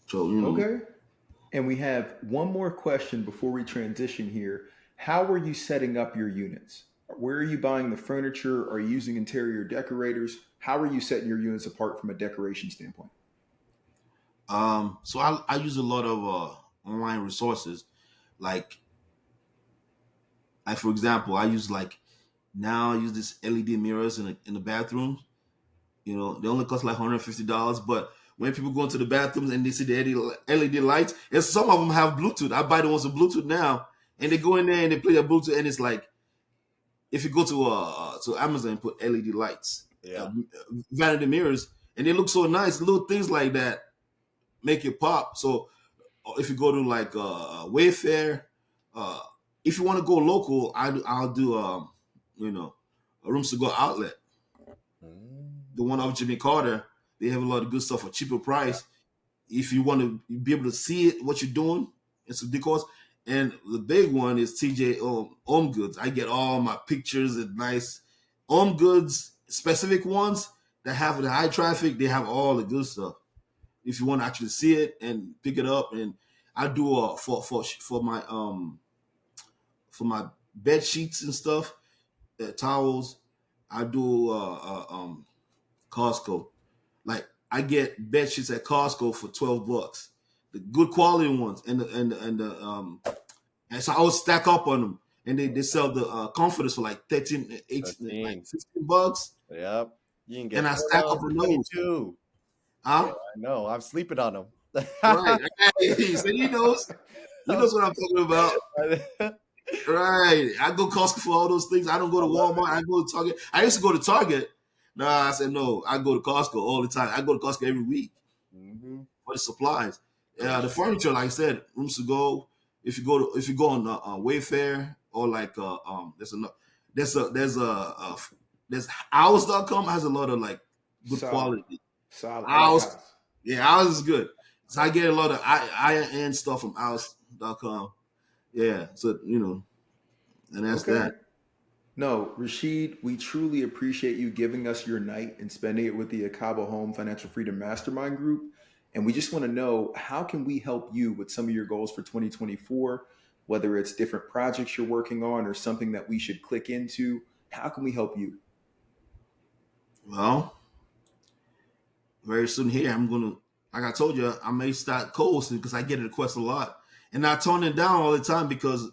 S4: So,
S2: Okay. And we have one more question before we transition here. How are you setting up your units? Where are you buying the furniture? Are you using interior decorators? How are you setting your units apart from a decoration standpoint?
S4: So I use a lot of online resources, like for example, I use this LED mirrors in the bathrooms. They only cost like $150, but when people go into the bathrooms and they see the LED lights, and some of them have Bluetooth. I buy the ones with Bluetooth now, and they go in there and they play their Bluetooth, and it's like, if you go to Amazon and put LED lights, vanity mirrors, and they look so nice. Little things like that make it pop. So if you go to like Wayfair, if you want to go local, I'll do a Rooms to Go outlet. The one off Jimmy Carter, they have a lot of good stuff for cheaper price. If you want to be able to see it, what you're doing, and some decors. And the big one is TJ Home Goods. I get all my pictures and nice Home Goods, specific ones that have the high traffic. They have all the good stuff. if you want to actually see it and pick it up. And I do for my bed sheets and stuff, towels. I do Costco. Like I get bed sheets at Costco for $12, the good quality ones, and so I would stack up on them. And they sell the comforters for like 13, 18, like
S3: 13.
S4: $15.
S3: Yep. You can
S4: And
S3: get
S4: I stack up on those.
S3: $4.22.
S4: Huh?
S3: Yeah, I know. I'm sleeping on them.
S4: Right. Hey, so he knows. He knows what I'm talking about. Right. I go Costco for all those things. I don't go to Walmart. I go to Target. I used to go to Target. Nah, I said no. I go to Costco all the time. I go to Costco every week for the supplies. The furniture, like I said, rooms to go. If you go on Wayfair or like there's House.com has a lot of like good quality.
S2: Solid.
S4: House, yeah, House is good. So I get a lot of high-end stuff from House.com. Yeah, so and that's that.
S2: No, Rasheed, we truly appreciate you giving us your night and spending it with the Acaba Home Financial Freedom Mastermind Group. And we just want to know, how can we help you with some of your goals for 2024, whether it's different projects you're working on or something that we should click into? How can we help you?
S4: Well, very soon here, like I told you, I may start co-hosting because I get a request a lot. And I turn it down all the time because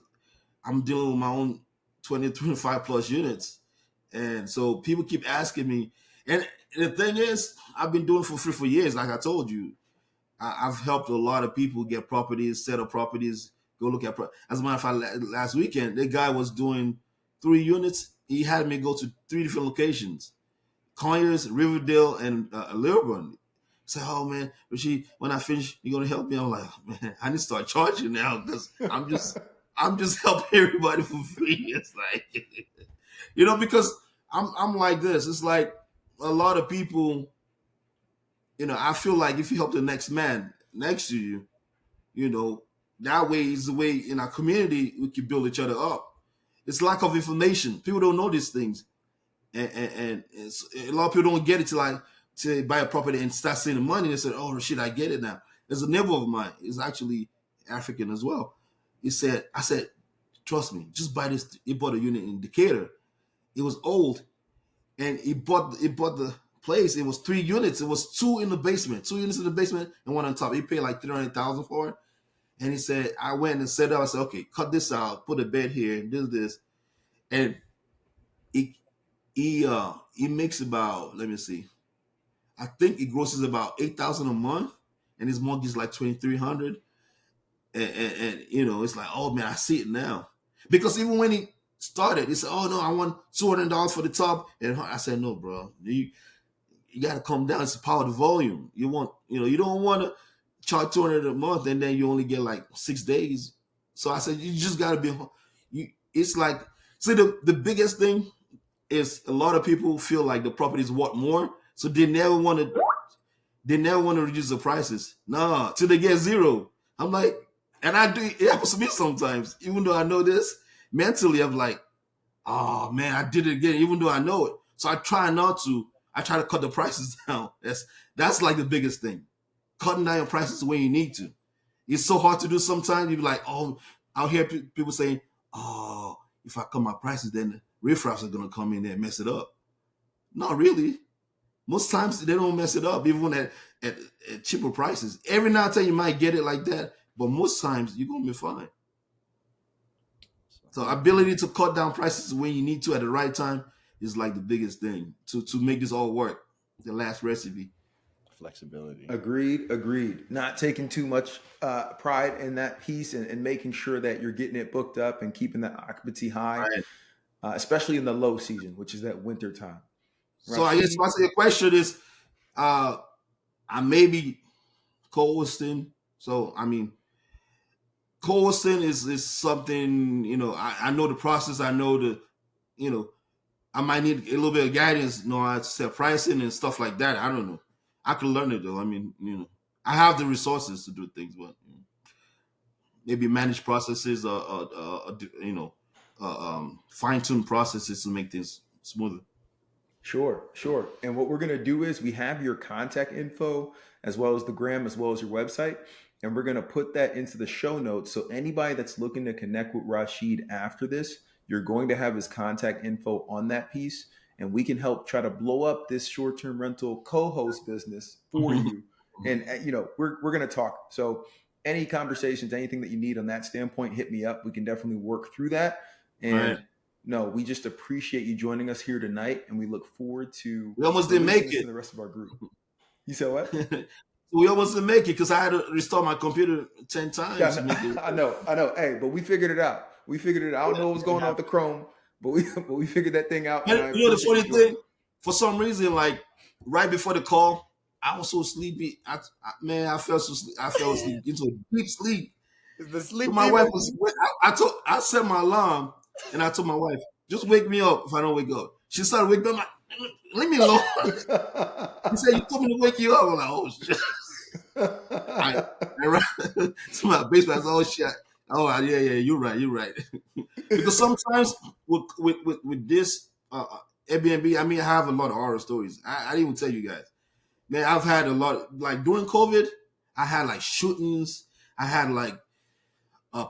S4: I'm dealing with my own 20, 25 plus units. And so people keep asking me. And the thing is, I've been doing it for free for years. Like I told you, I've helped a lot of people get properties, set up properties, go look at. As a matter of fact, last weekend, the guy was doing 3 units. He had me go to 3 different locations: Conyers, Riverdale, and Lilburn. He said, "Oh man, Rasheed, when I finish, you're gonna help me." I'm like, "Man, I need to start charging now because I'm just helping everybody for free." It's like, because I'm like this. It's like a lot of people. I feel like if you help the next man next to you, that way is the way in our community we can build each other up. It's lack of information. People don't know these things. And a lot of people don't get it to buy a property and start seeing the money. They said, "Oh shit, I get it now." There's a neighbor of mine. He's actually African as well. I said, "Trust me, just buy this." He bought a unit in Decatur. It was old, and he bought the place. It was 3 units. It was 2 in the basement, 2 units in the basement, and 1 on top. He paid like $300,000 for it. And he said, I went and set up. I said, "Okay, cut this out, put a bed here, and do this." And he makes about, let me see, I think he grosses about $8,000 a month, and his mortgage is like $2,300. And it's like, oh man, I see it now. Because even when he started, he said, "Oh no, I want $200 for the top." And I said, "No, bro, you got to come down. It's the power of the volume. You don't want to charge $200 a month and then you only get like 6 days." So I said, "You just got to be." It's like, see, the biggest thing is a lot of people feel like the property is worth more, so they never want to reduce the prices. No, till they get 0. I'm like, and I do. It happens to me sometimes, even though I know this mentally. I'm like, "Oh man, I did it again," even though I know it. So I try not to. I try to cut the prices down. That's like the biggest thing. Cutting down your prices when you need to. It's so hard to do sometimes. You're like, "Oh," I'll hear people saying, "Oh, if I cut my prices, then riffraffs are going to come in there and mess it up." Not really. Most times they don't mess it up, even at cheaper prices. Every now and then you might get it like that, but most times you're going to be fine. So ability to cut down prices when you need to at the right time is like the biggest thing to make this all work. The last recipe.
S3: Flexibility.
S2: Agreed. Not taking too much pride in that piece and making sure that you're getting it booked up and keeping that occupancy high,
S4: Right.
S2: Especially in the low season, which is that winter time.
S4: So I guess my second question is, I may be co-hosting. So I mean, co-hosting is something, I know the process. I know I might need a little bit of guidance, how to set pricing and stuff like that. I don't know. I can learn it though. I mean, I have the resources to do things, but maybe manage processes or fine-tune processes to make things smoother.
S2: Sure. And what we're going to do is we have your contact info as well as the gram, as well as your website. And we're going to put that into the show notes. So anybody that's looking to connect with Rasheed after this, you're going to have his contact info on that piece. And we can help try to blow up this short-term rental co-host business for you. And, we're going to talk. So any conversations, anything that you need on that standpoint, hit me up. We can definitely work through that. And no, we just appreciate you joining us here tonight, and we look forward to
S4: we almost didn't make it.
S2: The rest of our group. You said what?
S4: We almost didn't make it because I had to restart my computer 10 times.
S2: Yeah, I know. Hey, but we figured it out. I don't know what was going on with the Chrome, but we figured that thing out.
S4: And you know the funny thing? For some reason, like right before the call, I was so sleepy. I fell asleep. I fell asleep into a deep sleep.
S3: The sleep.
S4: My wife was. I set my alarm. And I told my wife, just wake me up if I don't wake up. She started waking up. I'm like, leave me alone. He said, you told me to wake you up. I'm like, oh, shit. I ran to my basement. I said, oh, shit. Oh, yeah, you're right. Because sometimes with this Airbnb, I have a lot of horror stories. I didn't even tell you guys. Man, I've had a lot. Like during COVID, I had like shootings. I had like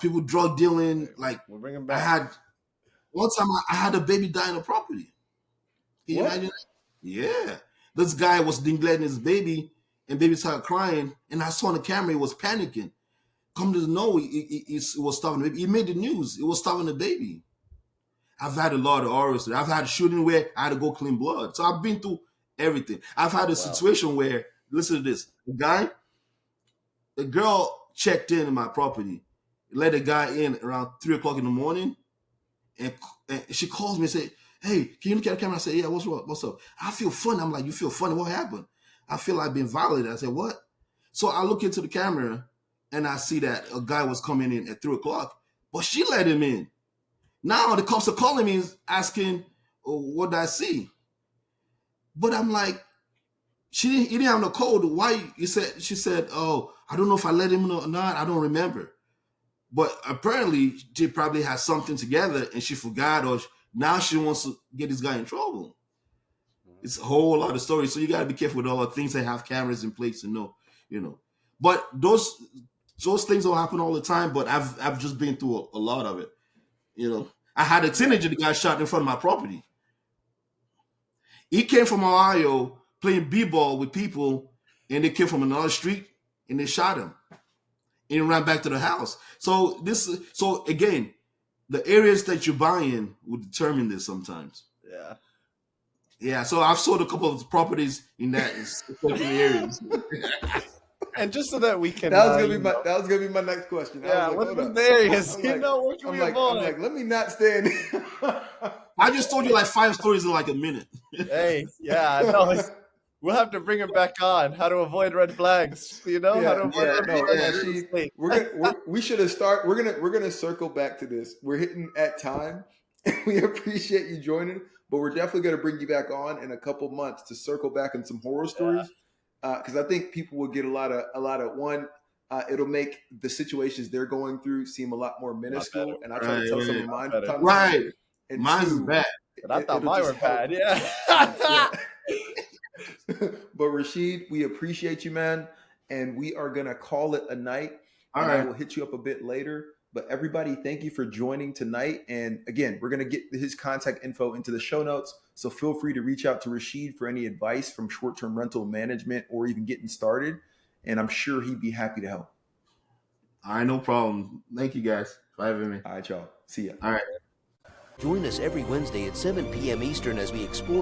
S4: people drug dealing. Like
S3: we'll bring them back.
S4: One time I had a baby die in a property. Can you imagine that? Yeah. This guy was neglecting his baby and baby started crying. And I saw on the camera he was panicking. Come to know he was starving the baby. He made the news. It was starving the baby. I've had a lot of horrors. I've had a shooting where I had to go clean blood. So I've been through everything. I've had a situation where, listen to this. The girl checked in my property, let a guy in around 3 o'clock in the morning. And she calls me and say, hey, can you look at the camera? I say, yeah, what's wrong? What's up? I feel funny. I'm like, you feel funny? What happened? I feel like being violated. I said, what? So I look into the camera and I see that a guy was coming in at 3 o'clock, but she let him in. Now the cops are calling me asking, what did I see? But I'm like, he didn't have no code. Why? She said, oh, I don't know if I let him in or not. I don't remember. But apparently, she probably has something together and she forgot, or now she wants to get this guy in trouble. It's a whole lot of stories. So you got to be careful with all the things that have cameras in place to know, But those things don't happen all the time. But I've just been through a lot of it. I had a teenager that got shot in front of my property. He came from Ohio playing b-ball with people, and they came from another street and they shot him. And he ran back to the house. So again, the areas that you're buying will determine this sometimes.
S3: Yeah.
S4: Yeah. So I've sold a couple of properties in that areas.
S3: And just so that we can
S2: that was gonna be my next question.
S3: Yeah, what's the areas? What can we avoid?
S2: I'm like, let me not stand.
S4: I just told you like 5 stories in like a minute.
S3: Hey, yeah, no. We'll have to bring him back on. How to avoid red flags, how to avoid red flags.
S2: We should have started. We're gonna circle back to this. We're hitting at time. We appreciate you joining, but we're definitely gonna bring you back on in a couple months to circle back on some horror stories. Because I think people will get a lot of one. It'll make the situations they're going through seem a lot more minuscule, and I try to tell some of mine.
S4: Right, and mine's bad.
S3: But I thought mine were bad. Yeah.
S2: But Rasheed, we appreciate you, man, and we are gonna call it a night.
S4: All right,
S2: I will hit you up a bit later. But everybody, thank you for joining tonight. And again, we're gonna get his contact info into the show notes. So feel free to reach out to Rasheed for any advice from short-term rental management or even getting started. And I'm sure he'd be happy to help.
S4: All right, no problem. Thank you guys for having me.
S2: All right, y'all. See ya.
S4: All right.
S1: Join us every Wednesday at 7 p.m. Eastern as we explore